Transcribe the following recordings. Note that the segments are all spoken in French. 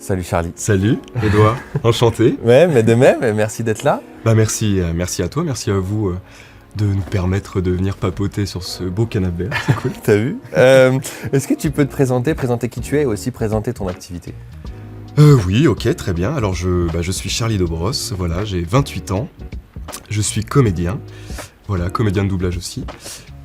Salut Charlie. Salut Edouard, enchanté. Ouais, mais de même, merci d'être là. Merci à toi, merci à vous de nous permettre de venir papoter sur ce beau canapé. C'est cool. T'as vu Est-ce que tu peux te présenter qui tu es et aussi présenter ton activité? Oui, ok, très bien. Alors je suis Charlie Dobros, voilà, j'ai 28 ans. Je suis comédien, voilà, comédien de doublage aussi.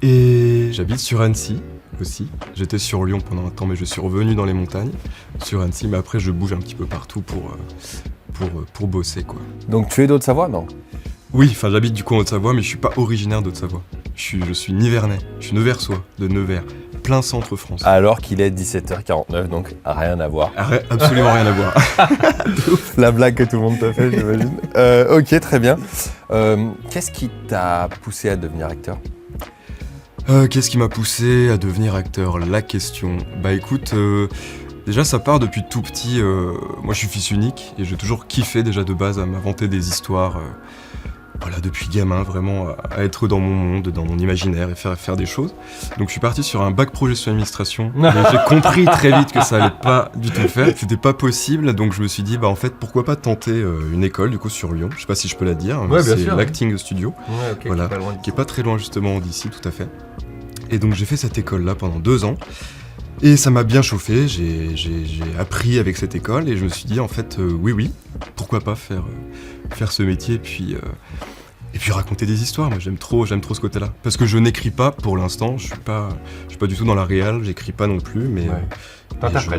Et j'habite sur Annecy aussi. J'étais sur Lyon pendant un temps, mais je suis revenu dans les montagnes, sur Annecy. Mais après, je bouge un petit peu partout pour bosser, quoi. Donc tu es d'Haute-Savoie, non? Oui, enfin j'habite du coup en Haute-Savoie, mais je suis pas originaire d'Haute-Savoie. Je suis nivernais, je suis neversois, de Nevers, plein centre France. Alors qu'il est 17h49, donc rien à voir. Absolument rien à voir. La blague que tout le monde t'a fait, j'imagine. Ok, très bien. Qu'est-ce qui t'a poussé à devenir acteur? Qu'est-ce qui m'a poussé à devenir acteur? La question. Bah écoute, déjà ça part depuis tout petit. Moi je suis fils unique et j'ai toujours kiffé déjà de base à m'inventer des histoires. Voilà, depuis gamin, vraiment à être dans mon monde, dans mon imaginaire et faire des choses. Donc je suis parti sur un bac pro gestion administration. J'ai compris très vite que ça allait pas du tout le faire, que c'était pas possible. Donc je me suis dit, bah en fait, pourquoi pas tenter une école du coup sur Lyon. Je sais pas si je peux la dire. Ouais, c'est sûr, l'Acting Studio. Ouais, ok, voilà, qui est pas très loin justement d'ici, tout à fait. Et donc j'ai fait cette école-là pendant 2 ans. Et ça m'a bien chauffé, j'ai appris avec cette école et je me suis dit en fait oui, pourquoi pas faire ce métier et puis raconter des histoires. Moi j'aime trop ce côté-là. Parce que je n'écris pas pour l'instant, je suis pas du tout dans la réal, j'écris pas non plus, mais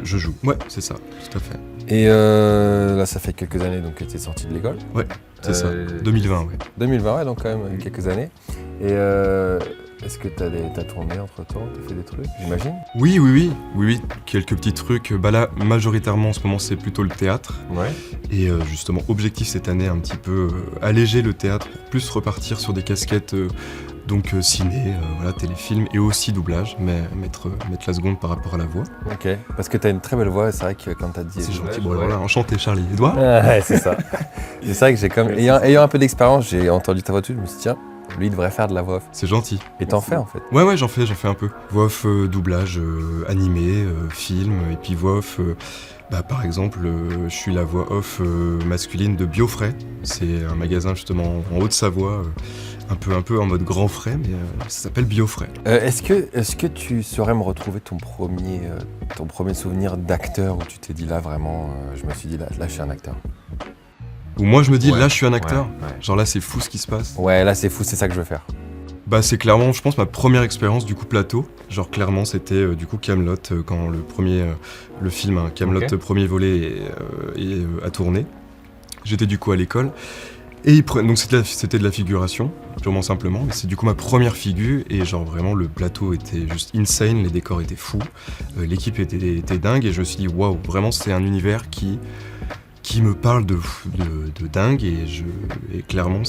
je joue. Ouais, c'est ça, tout à fait. Et là ça fait quelques années donc que tu es sorti de l'école. Ouais, c'est ça, 2020, ouais. 2020, ouais, donc quand même quelques années. Et est-ce que t'as tourné entre-temps, t'as fait des trucs, j'imagine? Oui, quelques petits trucs. Bah là, majoritairement en ce moment, c'est plutôt le théâtre. Ouais. Et justement, objectif cette année, un petit peu alléger le théâtre pour plus repartir sur des casquettes donc ciné, voilà, téléfilm et aussi doublage, mais mettre la seconde par rapport à la voix. Ok, parce que t'as une très belle voix, c'est vrai que quand t'as dit... C'est gentil, bon voilà, enchanté Charlie. Edouard? Ouais, c'est ça. C'est vrai que j'ai comme... Ayant un peu d'expérience, j'ai entendu ta voix tout, je me suis dit tiens, lui il devrait faire de la voix off. C'est gentil. Et t'en fais en fait? Ouais, j'en fais un peu. Voix off, doublage, animé, film, et puis voix off... par exemple, je suis la voix off masculine de Biofrais. C'est un magasin justement en Haute-Savoie, un peu en mode grand frais, mais ça s'appelle Biofrais. Est-ce que tu saurais me retrouver ton premier souvenir d'acteur où tu t'es dit là vraiment, je me suis dit là je suis un acteur? Où moi je me dis là je suis un acteur, ouais. genre là c'est fou ce qui se passe. Ouais, là c'est fou, c'est ça que je veux faire. Bah c'est clairement, je pense, ma première expérience du coup plateau. Genre clairement c'était du coup Kaamelott quand le film Kaamelott, Okay. Premier volet a tourné. J'étais du coup à l'école et donc c'était de la figuration, purement simplement. Mais c'est du coup ma première figure et genre vraiment le plateau était juste insane, les décors étaient fous, l'équipe était dingue et je me suis dit waouh, vraiment c'est un univers qui me parle de dingue et clairement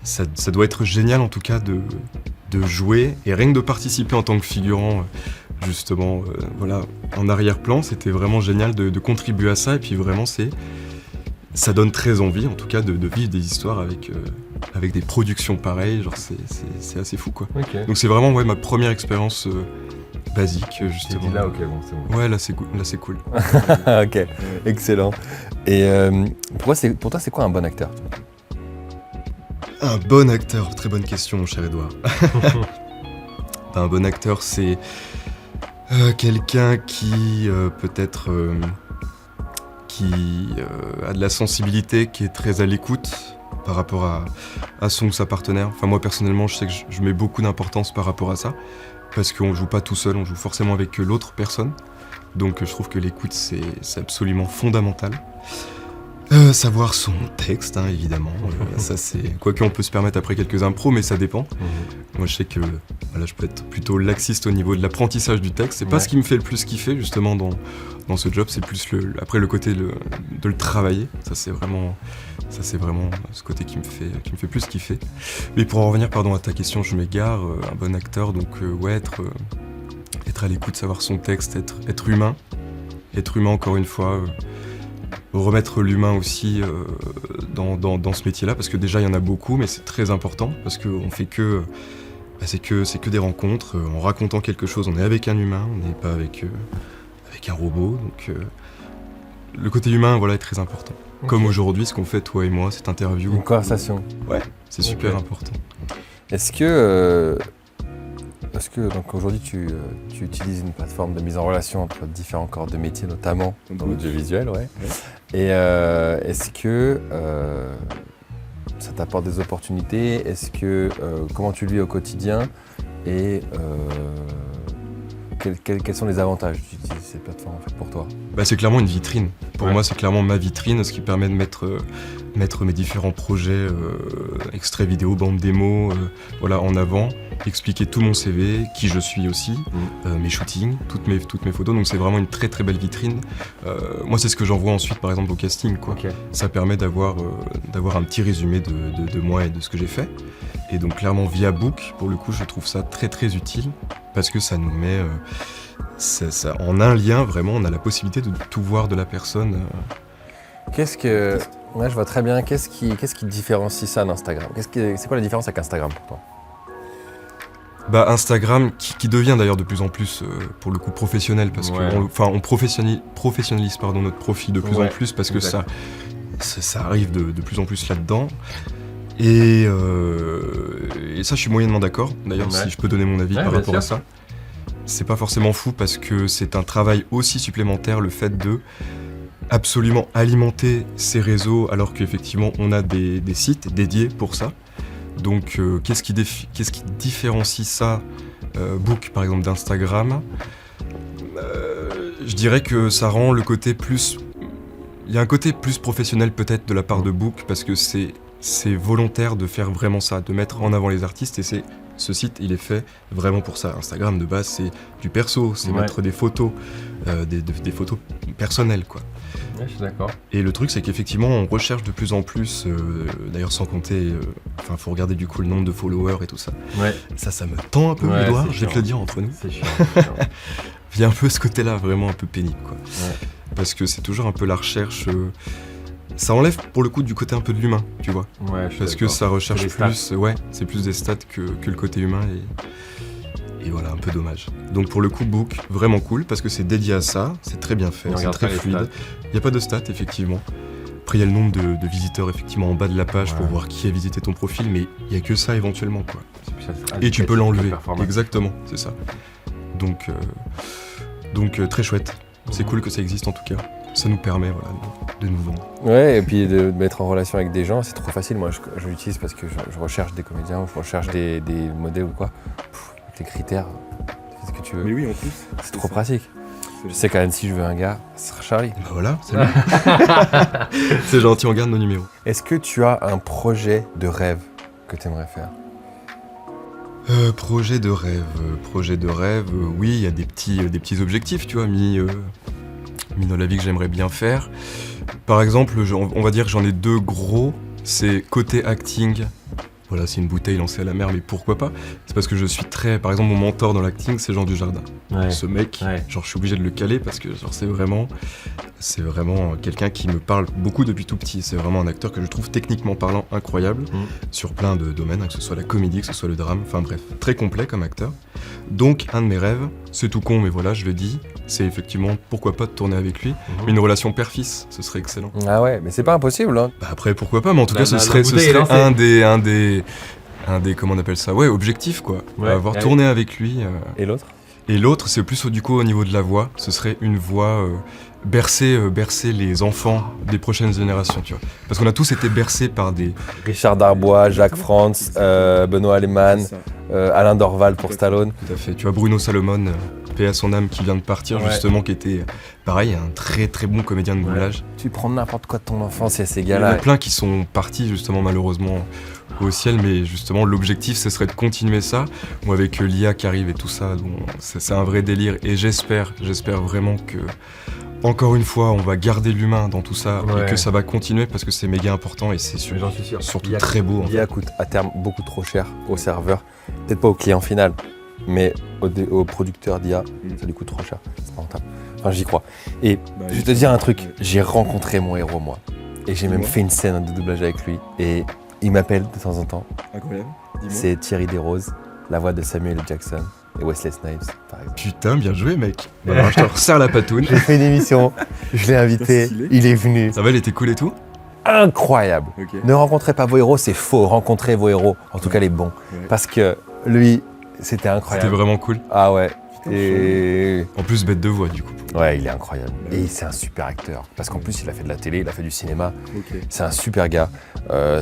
ça doit être génial en tout cas de jouer et rien que de participer en tant que figurant justement voilà, en arrière-plan, c'était vraiment génial de contribuer à ça et puis vraiment ça donne très envie en tout cas de vivre des histoires avec des productions pareilles, genre c'est assez fou quoi. Ok. Donc c'est vraiment ma première expérience basique justement. J'ai dit là, ok, bon, c'est bon. Ouais, là c'est cool. Ok, excellent. Et pour toi c'est quoi un bon acteur? Un bon acteur, très bonne question mon cher Edouard. Un bon acteur c'est quelqu'un qui peut-être qui a de la sensibilité, qui est très à l'écoute par rapport à son ou sa partenaire. Enfin moi personnellement je sais que je mets beaucoup d'importance par rapport à ça parce qu'on joue pas tout seul, on joue forcément avec l'autre personne. Donc je trouve que l'écoute c'est absolument fondamental. Savoir son texte, hein, évidemment. Ça c'est. Quoique on peut se permettre après quelques impros, mais ça dépend. Moi je sais que voilà, je peux être plutôt laxiste au niveau de l'apprentissage du texte. C'est pas ce qui me fait le plus kiffer justement dans ce job, c'est plus après le côté de le travailler. Ça c'est vraiment ce côté qui me fait plus kiffer. Mais pour en revenir à ta question, je m'égare, un bon acteur, donc être à l'écoute, savoir son texte, être humain. Être humain encore une fois. Remettre l'humain aussi dans ce métier-là, parce que déjà il y en a beaucoup, mais c'est très important, parce qu'on fait c'est que des rencontres, en racontant quelque chose, on est avec un humain, on n'est pas avec un robot, donc le côté humain voilà, est très important. Ok. Comme aujourd'hui, ce qu'on fait toi et moi, cette interview, Une conversation. c'est super Ok. important. Est-ce que donc aujourd'hui tu utilises une plateforme de mise en relation entre différents corps de métier, notamment dans l'audiovisuel, ouais. Et est-ce que ça t'apporte des opportunités? Est-ce que comment tu le vis au quotidien? Et quels sont les avantages d'utiliser cette plateforme en fait pour toi? Bah, c'est clairement une vitrine. Pour Ouais. moi, c'est clairement ma vitrine, ce qui permet de mettre mes différents projets, extraits vidéo, bandes démo, voilà, en avant, expliquer tout mon CV, qui je suis aussi, mes shootings, toutes mes photos. Donc c'est vraiment une très très belle vitrine. Moi, c'est ce que j'envoie ensuite, par exemple, au casting, quoi. Ok. Ça permet d'avoir un petit résumé de moi et de ce que j'ai fait. Et donc clairement via Book, pour le coup, je trouve ça très très utile parce que ça nous met en un lien, vraiment, on a la possibilité de tout voir de la personne. Ouais, je vois très bien. Qu'est-ce qui différencie ça d'Instagram? C'est quoi la différence avec Instagram pour toi? Bah, Instagram, qui devient d'ailleurs de plus en plus, pour le coup, professionnel, parce Ouais. on professionnalise pardon, notre profil de plus Ouais, en plus, parce que exact. ça arrive de plus en plus là-dedans. Et ça, je suis moyennement d'accord, d'ailleurs, Ouais. si je peux donner mon avis Ouais, par bien rapport à sûr. ça. C'est pas forcément fou, parce que c'est un travail aussi supplémentaire, le fait de absolument alimenter ces réseaux, alors qu'effectivement, on a des sites dédiés pour ça. Donc, qu'est-ce qui différencie ça, Book par exemple, d'Instagram? Je dirais que ça rend le côté plus. Il y a un côté plus professionnel peut-être de la part de Book parce que c'est volontaire de faire vraiment ça, de mettre en avant les artistes et ce site il est fait vraiment pour ça. Instagram de base c'est du perso, c'est Ouais. mettre des photos, des photos personnelles quoi. Ouais, je suis d'accord. Et le truc, c'est qu'effectivement, on recherche de plus en plus, d'ailleurs sans compter, faut regarder du coup le nombre de followers et tout ça. Ouais. Ça me tend un peu Ouais, le doigt, c'est je vais te chiant. le dire entre nous. C'est chiant. Il y a un peu ce côté-là, vraiment un peu pénible, quoi. Ouais. Parce que c'est toujours un peu la recherche. Ça enlève pour le coup du côté un peu de l'humain, tu vois. Ouais, je suis Parce que d'accord. ça recherche C'est les plus, c'est plus des stats que le côté humain et voilà, un peu dommage. Donc pour le coup, Book, vraiment cool parce que c'est dédié à ça, c'est très bien fait, On c'est regarde très pas les fluide. stats. Il n'y a pas de stats, effectivement. Après, il y a le nombre de visiteurs, effectivement, en bas de la page pour Ouais. voir qui a visité ton profil, mais il n'y a que ça éventuellement, quoi. C'est plus Et tu peux indicatif l'enlever. que performatif. Exactement, c'est ça. Donc très chouette. C'est cool que ça existe en tout cas. Ça nous permet voilà, de nous vendre. Ouais, et puis de mettre en relation avec des gens, c'est trop facile. Moi, je l'utilise parce que je recherche des comédiens ou je recherche des modèles ou quoi. Avec les critères, tu fais ce que tu veux. oui, en plus. C'est trop pratique. Je sais qu'à Annecy, je veux un gars, ce sera Charlie. Et bah voilà, salut. C'est gentil, on garde nos numéros. Est-ce que tu as un projet de rêve que tu aimerais faire? Projet de rêve, oui, il y a des petits objectifs, tu vois, mis dans la vie que j'aimerais bien faire. Par exemple, on va dire que j'en ai deux gros, c'est côté acting. Voilà, c'est une bouteille lancée à la mer, mais pourquoi pas? C'est parce que je suis par exemple, mon mentor dans l'acting, c'est Jean Dujardin. Ouais. Ce mec, Ouais. genre, je suis obligé de le caler parce que genre, c'est vraiment quelqu'un qui me parle beaucoup depuis tout petit. C'est vraiment un acteur que je trouve techniquement parlant incroyable sur plein de domaines, hein, que ce soit la comédie, que ce soit le drame, enfin bref, très complet comme acteur. Donc, un de mes rêves, c'est tout con, mais voilà, je le dis, c'est effectivement pourquoi pas de tourner avec lui. Mais une relation père-fils, ce serait excellent. Ah ouais, mais c'est pas impossible, hein. Bah après, pourquoi pas, mais en tout La- cas, ce la serait bouteille est lancée. un des, comment on appelle ça? Ouais, objectif quoi. Ouais, Avoir ouais. tourné avec lui. Et l'autre? Et l'autre, c'est plus du coup au niveau de la voix. Ce serait une voix bercer les enfants des prochaines générations, tu vois. Parce qu'on a tous été bercés par des... Richard Darbois, Jacques Frantz, Benoît Alemann, C'est ça. Alain Dorval pour Stallone. Tout à fait. Tu vois, Bruno Salomon, paix à son âme, qui vient de partir Ouais. justement, qui était, pareil, un très très bon comédien de Ouais. doublage. Tu prends n'importe quoi de ton enfance et ces Il y en a gars-là. plein qui sont partis justement malheureusement au ciel, mais justement l'objectif ce serait de continuer ça. Moi avec l'IA qui arrive et tout ça, bon, c'est un vrai délire et j'espère vraiment que encore une fois on va garder l'humain dans tout ça Ouais. et que ça va continuer parce que c'est méga important et c'est J'en suis sûr. surtout L'IA très beau. En fait. L'IA coûte à terme beaucoup trop cher au serveur. Peut-être pas au client final, mais au producteur d'IA, ça lui coûte trop cher. C'est pas rentable. Enfin, j'y crois. Et Bah, je vais te dire un truc, j'ai rencontré mon héros, moi. Et j'ai même Dis-moi. fait une scène de doublage avec lui. Et il m'appelle de temps en temps. Incroyable. Dis-moi. C'est Thierry Desroses, la voix de Samuel Jackson. et Wesley Snipes, par exemple. Putain, bien joué, mec. Alors, je te resserre la patoune. J'ai fait une émission, je l'ai invité, Stylé. il est venu. Ça va, elle était cool et tout? Incroyable. Ok. Ne rencontrez pas vos héros, c'est faux. Rencontrez vos héros, en tout cas les bons. Ouais. Parce que lui, c'était incroyable. C'était vraiment cool. Ah ouais. Et En plus, bête de voix, du coup. ouais, il est incroyable. Ouais. Et c'est un super acteur. Parce qu'en plus, il a fait de la télé, il a fait du cinéma. Ok. C'est un super gars.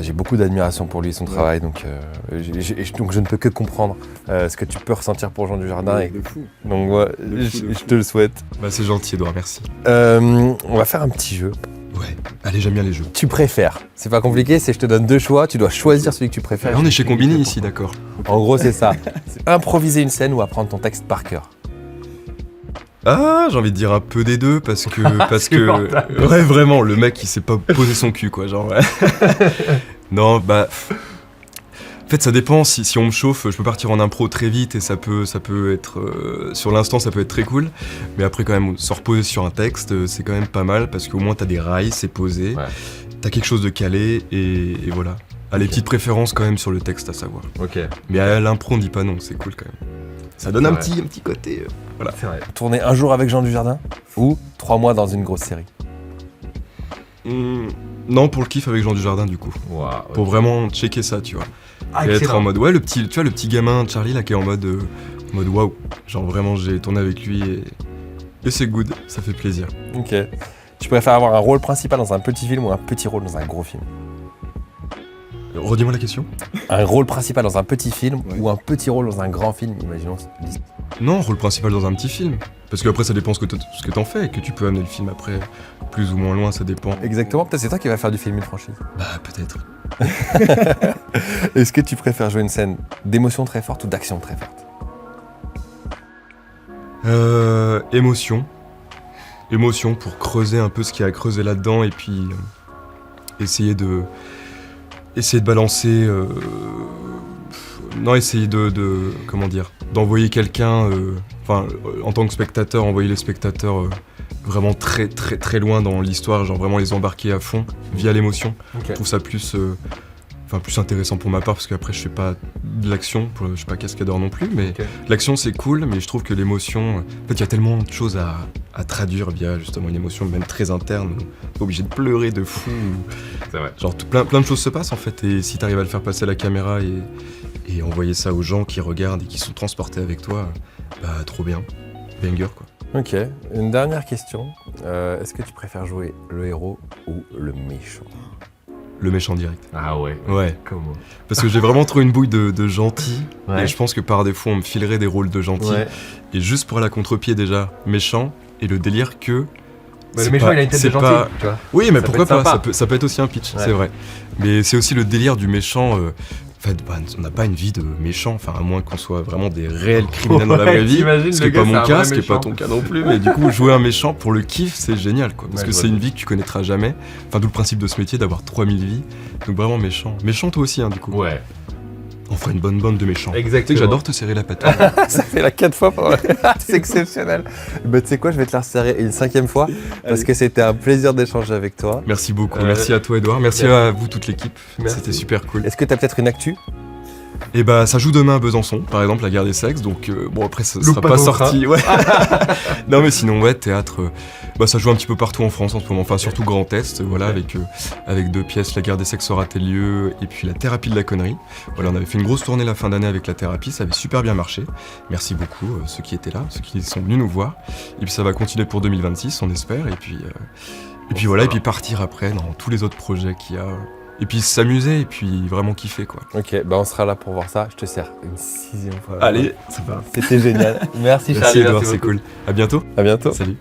J'ai beaucoup d'admiration pour lui et son travail. Donc, donc je ne peux que comprendre ce que tu peux ressentir pour Jean Dujardin. Et, De fou. donc ouais, De fou, de je fou. te le souhaite. Bah, c'est gentil, Edouard, merci. On va faire un petit jeu. Ouais. Allez, j'aime bien les jeux. Tu préfères. C'est pas compliqué, c'est je te donne deux choix. Tu dois choisir celui que tu préfères. On est chez Combini ici, d'accord. En gros, c'est ça. C'est improviser une scène ou apprendre ton texte par cœur. Ah, j'ai envie de dire un peu des deux parce que ouais, vraiment, le mec il s'est pas posé son cul quoi, genre ouais. Non, bah en fait ça dépend, si on me chauffe, je peux partir en impro très vite et ça peut être sur l'instant ça peut être très cool, mais après quand même se reposer sur un texte, c'est quand même pas mal parce qu'au moins t'as des rails, c'est posé. Ouais. T'as quelque chose de calé et voilà. Ah, les petites préférences quand même sur le texte à savoir. Ok. Mais à l'impro on dit pas non, c'est cool quand même. Ça donne un Ouais. petit côté. Voilà. C'est vrai. Tourner un jour avec Jean Dujardin ou 3 mois dans une grosse série. Non, pour le kiff avec Jean Dujardin du coup. Pour vraiment checker ça, tu vois. Ah, Et être en mode, ouais, tu vois, le petit gamin Charlie là qui est en mode waouh. Genre vraiment, j'ai tourné avec lui et c'est good, ça fait plaisir. Ok. Tu préfères avoir un rôle principal dans un petit film ou un petit rôle dans un gros film? Redis-moi la question. Un rôle principal dans un petit film Ouais. ou un petit rôle dans un grand film, imaginons. Non, rôle principal dans un petit film. Parce qu'après, ça dépend ce que t'en fais et que tu peux amener le film après plus ou moins loin, ça dépend. Exactement, peut-être c'est toi qui vas faire du film une franchise. Bah, peut-être. Est-ce que tu préfères jouer une scène d'émotion très forte ou d'action très forte? Émotion. Émotion pour creuser un peu ce qu'il y a à creuser là-dedans et puis essayer de balancer. Non, essayer de comment dire, d'envoyer quelqu'un. En tant que spectateur, envoyer les spectateurs vraiment très très très loin dans l'histoire, genre vraiment les embarquer à fond via l'émotion. Je trouve ça plus intéressant pour ma part parce qu'après je fais pas de l'action, je suis pas cascadeur non plus, mais l'action c'est cool, mais je trouve que l'émotion, en fait il y a tellement de choses à traduire via justement une émotion même très interne, on est obligé de pleurer de fou, C'est vrai. genre plein de choses se passent en fait, et si t'arrives à le faire passer à la caméra et envoyer ça aux gens qui regardent et qui sont transportés avec toi, bah trop bien, banger quoi. Ok, une dernière question. Est-ce que tu préfères jouer le héros ou le méchant? Le méchant direct. Ah ouais. Ouais, Comment? parce que j'ai vraiment trop une bouille de gentil, Ouais. et je pense que par défaut on me filerait des rôles de gentil. Ouais. Et juste pour aller à contre-pied déjà, méchant, et le délire que... Bah, le c'est méchant pas- il a une tête de c'est gentil, pas- tu vois. Oui, mais Ça pourquoi peut être pas, sympa. ça peut être aussi un pitch, Ouais. c'est vrai. Mais c'est aussi le délire du méchant... En fait, bah, on n'a pas une vie de méchant, enfin à moins qu'on soit vraiment des réels criminels dans la vraie vie. t'imagines, Ce qui le n'est pas gars, mon c'est un cas, vrai ce qui n'est pas méchant. ton cas non plus. Mais du coup, jouer un méchant pour le kiff, c'est génial, quoi. Parce Ouais, que je c'est vois. une vie que tu connaîtras jamais. Enfin, d'où le principe de ce métier, d'avoir 3000 vies. Donc vraiment méchant. Méchant toi aussi, hein, du coup. Ouais. On fera une bonne bande de méchants. Tu sais Exactement. que j'adore te serrer la patate. Ça fait la 4 fois pendant... C'est exceptionnel. Bah, tu sais quoi, je vais te la resserrer une 5e fois parce que c'était un plaisir d'échanger avec toi. Merci beaucoup. Merci à toi, Edouard. Merci à vous, toute l'équipe. Merci. C'était super cool. Est-ce que tu as peut-être une actu? Et bah, ça joue demain à Besançon, par exemple, la guerre des sexes. Donc, bon, après, ça sera pas pas ton sorti. Ouais. Non, mais sinon, ouais, théâtre, bah, ça joue un petit peu partout en France en ce moment. Enfin, surtout Grand Est, voilà, avec 2 pièces. La guerre des sexes aura tel lieu et puis la thérapie de la connerie. Voilà, on avait fait une grosse tournée la fin d'année avec la thérapie. Ça avait super bien marché. Merci beaucoup, ceux qui étaient là, ceux qui sont venus nous voir. Et puis, ça va continuer pour 2026, on espère. Et puis voilà, et puis partir après dans tous les autres projets qu'il y a. Et puis s'amuser et puis vraiment kiffer quoi. Ok, bah on sera là pour voir ça. Je te sers une 6e fois. Allez, ça va. C'était génial. Merci Merci Charlie. Edouard, c'est beaucoup. cool. À bientôt. À bientôt. Salut.